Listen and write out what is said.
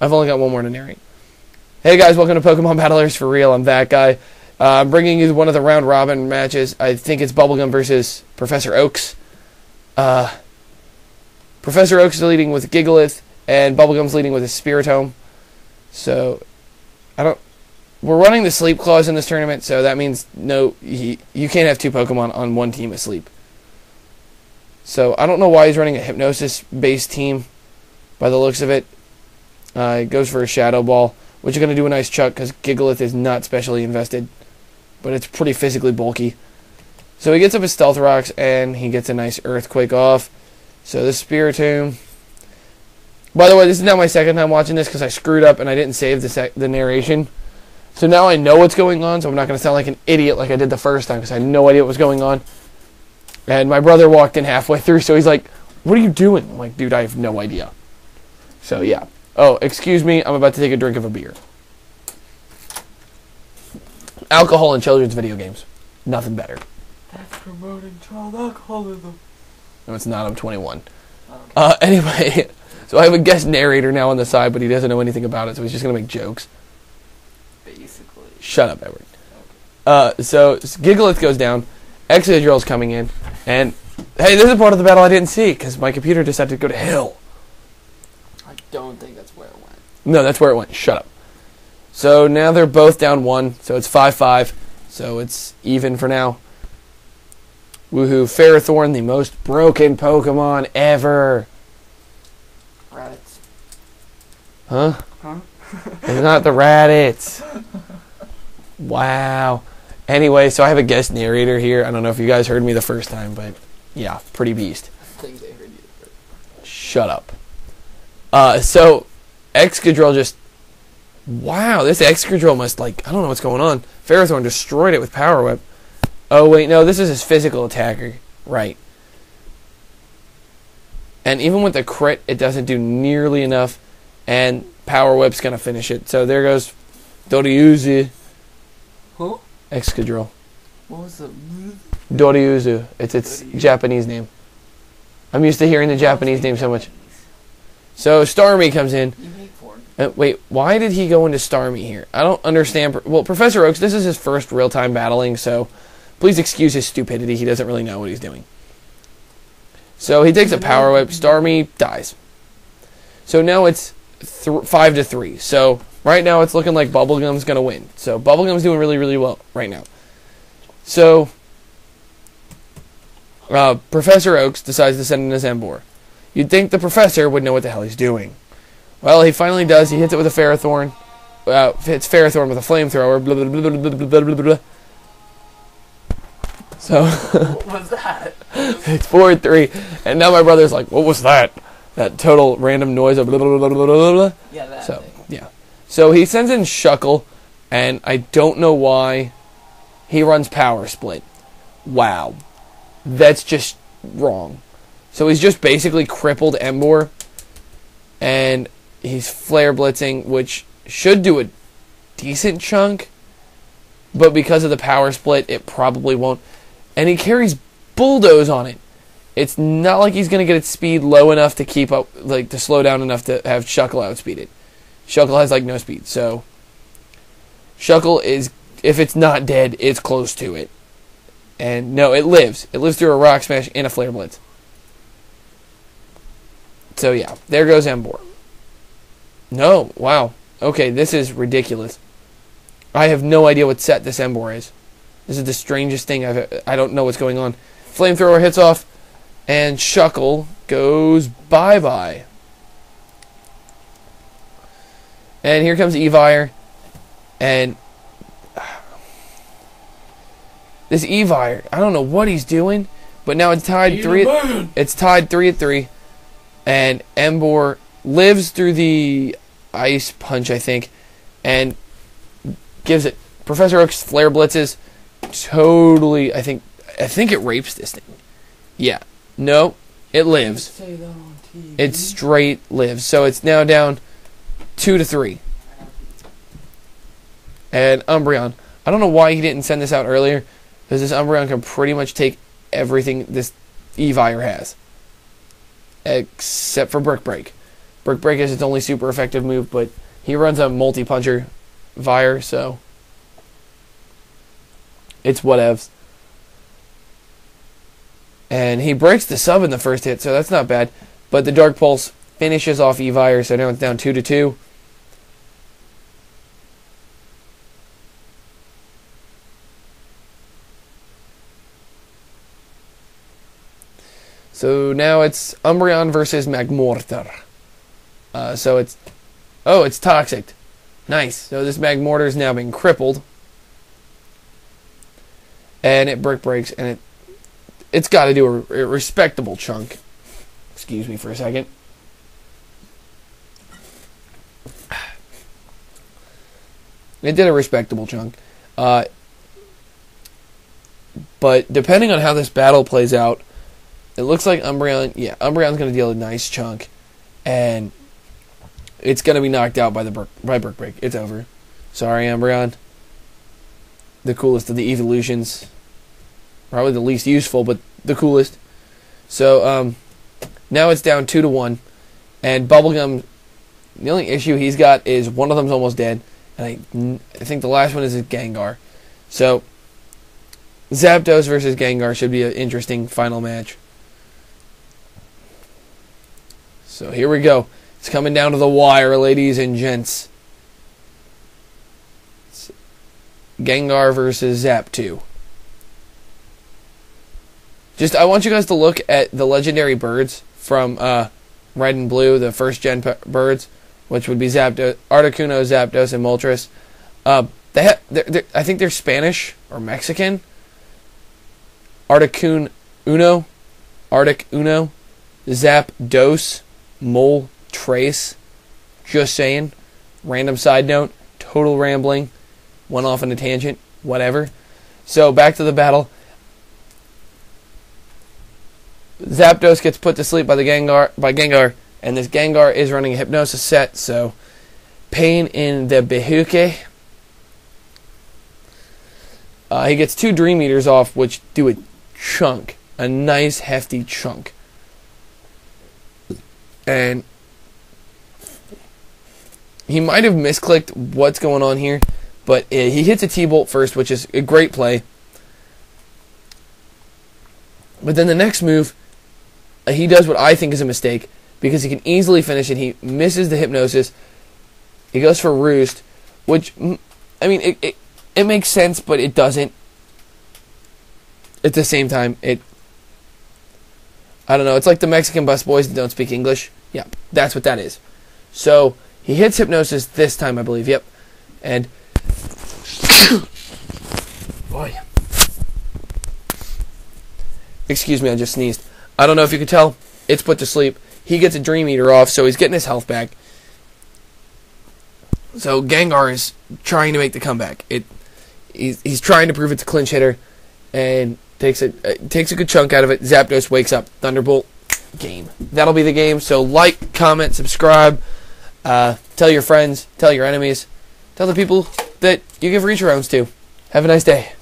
I've only got one more to narrate. Hey guys, welcome to Pokemon Battlers for Real. I'm that guy. I'm bringing you one of the round robin matches. I think it's Bubblegum versus Professor Oaks. Professor Oaks is leading with Gigalith, and Bubblegum's leading with a Spiritomb. So, we're running the sleep clause in this tournament, so that means you can't have two Pokemon on one team asleep. So, I don't know why he's running a Hypnosis-based team, by the looks of it. He goes for a Shadow Ball, which is going to do a nice chuck, because Gigalith is not specially invested, but it's pretty physically bulky. So he gets up his Stealth Rocks, and he gets a nice Earthquake off. So this Spiritomb... By the way, this is now my second time watching this, because I screwed up and I didn't save the narration. So now I know what's going on, so I'm not going to sound like an idiot like I did the first time, because I had no idea what was going on. And my brother walked in halfway through, so he's like, "What are you doing?" I'm like, "Dude, I have no idea." So yeah. Oh, excuse me, I'm about to take a drink of a beer. Alcohol in children's video games. Nothing better. That's promoting child alcoholism. No, it's not. I'm 21. Okay. Anyway, so I have a guest narrator now on the side, but he doesn't know anything about it, so he's just going to make jokes. Basically. Shut up, Edward. Okay. So Gigalith goes down. Excadrill's coming in. And, hey, this is part of the battle I didn't see, because my computer decided to go to hell. I don't think that's where it went. No, that's where it went. Shut up. So now they're both down 1, so it's 5-5. So it's even for now. Woohoo. Ferrothorn, the most broken Pokemon ever. Raditz. Huh? Huh? It's not the Raditz. Wow. Anyway, so I have a guest narrator here. I don't know if you guys heard me the first time, but yeah, pretty beast. I think they heard you first. Shut up. So Excadrill just... Wow, this Excadrill must, I don't know what's going on. Ferrothorn destroyed it with Power Whip. Oh, wait, no, this is his physical attacker. Right. And even with the crit, it doesn't do nearly enough. And Power Whip's going to finish it. So there goes Doriuzu. Who? Excadrill. What was the... Doriuzu. It's its Japanese name. I'm used to hearing the Japanese name so much. So Starmie comes in. You make four. Wait, why did he go into Starmie here? I don't understand. Well, Professor Oaks, this is his first real-time battling, so please excuse his stupidity. He doesn't really know what he's doing. So he takes a Power Whip. Starmie dies. So now it's 5-3. So right now it's looking like Bubblegum's going to win. So Bubblegum's doing really, really well right now. So Professor Oaks decides to send in his Emboar. You'd think the professor would know what the hell he's doing. Well, he finally does. He hits it with a Ferrothorn. Hits Ferrothorn with a Flamethrower. Blah, blah, blah, blah, blah, blah, blah, blah. So What was that? it's 4-3. And now my brother's like, what was that? That total random noise of blah, blah, blah, blah, blah, blah. Yeah, that So, thing. yeah. So he sends in Shuckle, and I don't know why he runs Power Split. Wow. That's just wrong. So he's just basically crippled Emboar, and he's Flare Blitzing, which should do a decent chunk, but because of the Power Split, it probably won't. And he carries Bulldoze on it. It's not like he's going to get its speed low enough to keep up, to slow down enough to have Shuckle outspeed it. Shuckle has, no speed, so Shuckle is, if it's not dead, it's close to it. And no, it lives. It lives through a Rock Smash and a Flare Blitz. So yeah, there goes Emboar. No, wow. Okay, this is ridiculous. I have no idea what set this Emboar is. This is the strangest thing I don't know what's going on. Flamethrower hits off, and Shuckle goes bye-bye. And here comes Evire, and this Evire, I don't know what he's doing, but now it's tied 3-3. And Emboar lives through the Ice Punch, I think, and gives it. Professor Oak's Flare Blitzes totally, I think it rapes this thing. Yeah. No, it lives. Say that on TV. It straight lives. So it's now down 2-3. And Umbreon. I don't know why he didn't send this out earlier, because this Umbreon can pretty much take everything this Evire has. Except for Brick Break. Brick Break is its only super effective move, but he runs a multi-puncher Vire, so it's whatevs. And he breaks the sub in the first hit, so that's not bad. But the Dark Pulse finishes off E-Vire, so now it's down 2-2. So now it's Umbreon versus Magmortar. It's Toxic. Nice. So this Magmortar is now being crippled. And it Brick Breaks, and it's got to do a respectable chunk. Excuse me for a second. It did a respectable chunk. But depending on how this battle plays out, it looks like Umbreon's going to deal a nice chunk. And it's going to be knocked out by Brick Break. It's over. Sorry, Umbreon. The coolest of the evolutions. Probably the least useful, but the coolest. So, now it's down 2-1. And Bubblegum, the only issue he's got is one of them's almost dead. And I think the last one is a Gengar. So, Zapdos versus Gengar should be an interesting final match. So here we go. It's coming down to the wire, ladies and gents. It's Gengar versus Zapdos. I want you guys to look at the legendary birds from Red and Blue, the first gen birds, which would be Zapdos, Articuno, Zapdos, and Moltres. I think they're Spanish or Mexican. Arctic Uno, Zapdos, Moltres. Just saying. Random side note. Total rambling. Went off on a tangent. Whatever. So back to the battle. Zapdos gets put to sleep by Gengar, and this Gengar is running a Hypnosis set, so pain in the behuke. He gets 2 Dream Eaters off, which do a chunk. A nice, hefty chunk. And he might have misclicked what's going on here, but he hits a T-Bolt first, which is a great play. But then the next move, he does what I think is a mistake, because he can easily finish it. He misses the Hypnosis. He goes for Roost, which, I mean, it makes sense, but it doesn't. At the same time, I don't know, it's like the Mexican busboys that don't speak English. Yeah, that's what that is. So, he hits Hypnosis this time, I believe, yep. And, boy. Excuse me, I just sneezed. I don't know if you could tell, it's put to sleep. He gets a Dream Eater off, so he's getting his health back. So Gengar is trying to make the comeback. He's trying to prove it's a clinch hitter, and takes a good chunk out of it. Zapdos wakes up. Thunderbolt. Game. That'll be the game. So like, comment, subscribe. Tell your friends. Tell your enemies. Tell the people that you give reach arounds to. Have a nice day.